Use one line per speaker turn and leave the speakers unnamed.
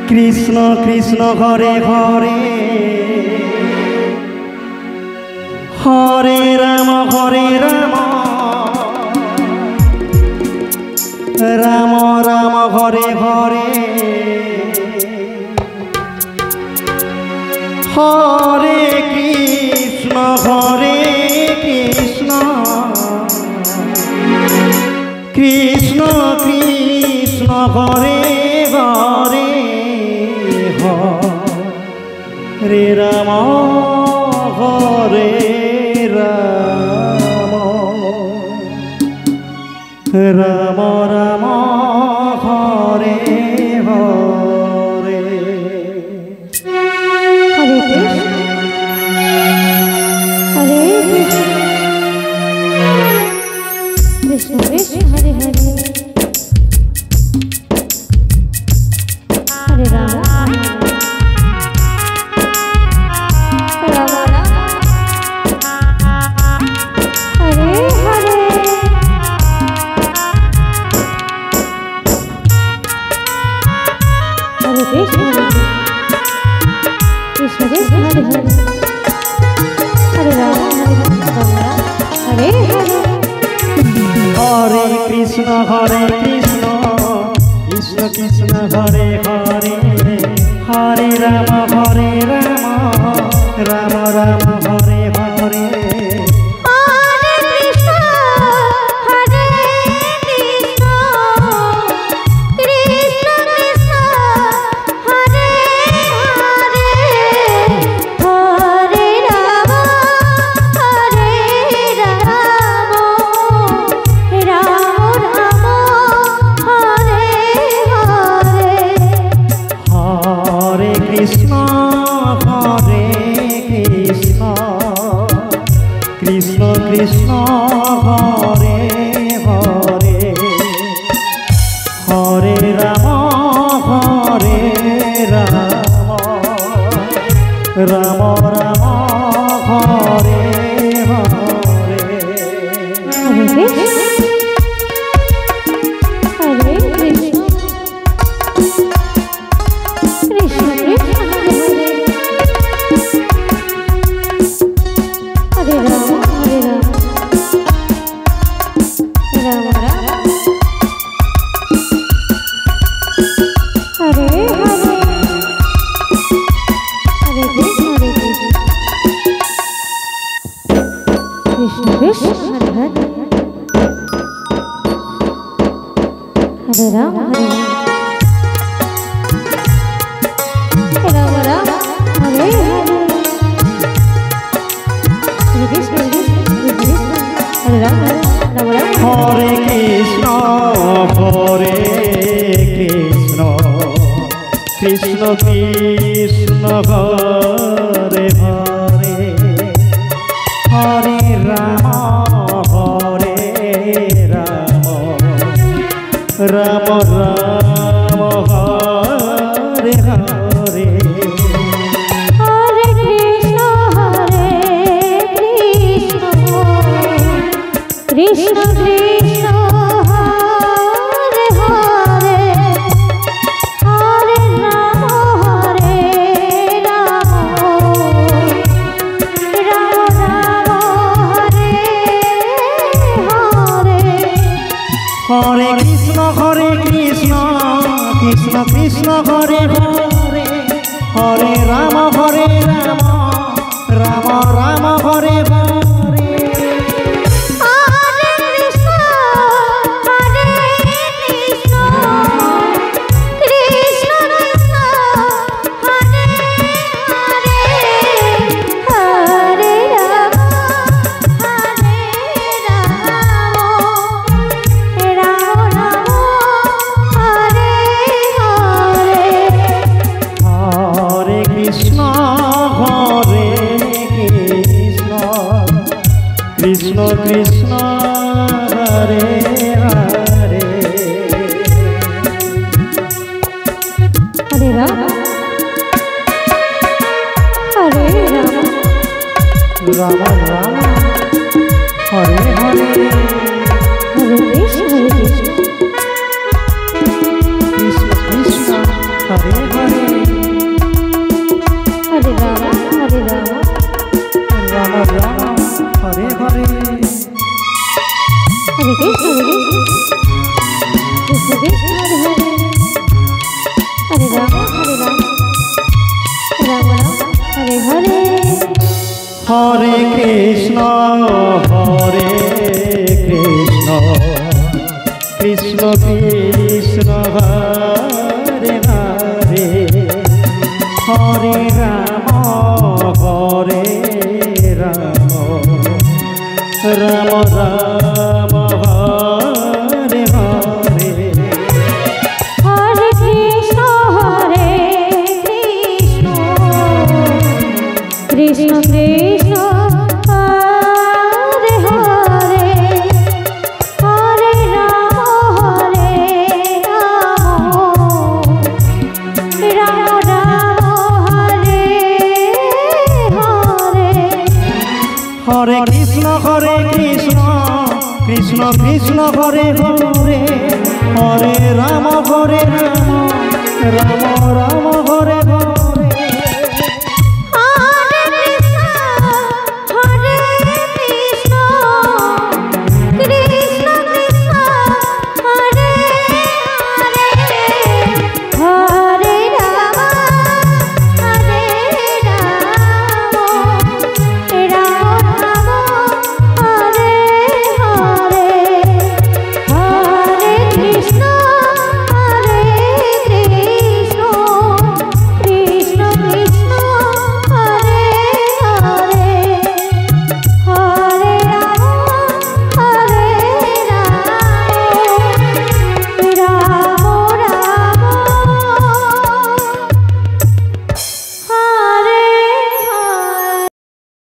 Krishna Krishna Hare Hare Hare Ram Ram Ram Hare Hare Hare Krishna Krishna Krishna Hare Hare Hare Ram Hare Ram Ram Ram Hare Hare.
Hare Krishna Hare Krishna Krishna Hare Hare Hare Ram Ram Ram Hare Hare Hare Krishna Krishna Krishna Hare Hare Hare Ram Hare Hare
Hare Krishna Krishna Krishna Hare Hare Hare Ram Ram Ram Hare Hare. Krishna Krishna Hare Hare Hare Ram Ram Ram Hare Hare.
Hare Krishna Krishna Krishna Hare Ram Ram Ram Hare Hare Hare Krishna Krishna Krishna Hare Hare Hare Ram Ram Ram Hare Hare Hare Krishna Hare Ram Ram Ram
Hare Krishna Krishna Krishna Hare Hare Hare Ram Ram Ram Hare Hare.
Hare Krishna Krishna Krishna Hare Hare Hare Ram Ram Ram Hare Hare.
Hare Krishna Krishna Krishna Hare Hare Hare Ram Ram Ram Hare Hare.
Hare Krishna Krishna Krishna Hare Hare Hare Ram Ram Ram Hare Hare.
Hare Krishna Krishna Krishna Hare Hare
Hare Ram
Ram Ram Hare Hare
Hare Krishna
Krishna Krishna Hare Hare
Krishna Krishna Hare Hare Hare Ram Ram Ram Hare Hare
Hare Krishna Krishna Krishna Hare Hare Hare Ram Ram Ram Hare Hare
Hare Krishna Krishna Krishna Hare Hare Hare Ram Ram Ram Hare Hare
Hare Krishna Krishna Krishna Hare Hare Hare Ram Ram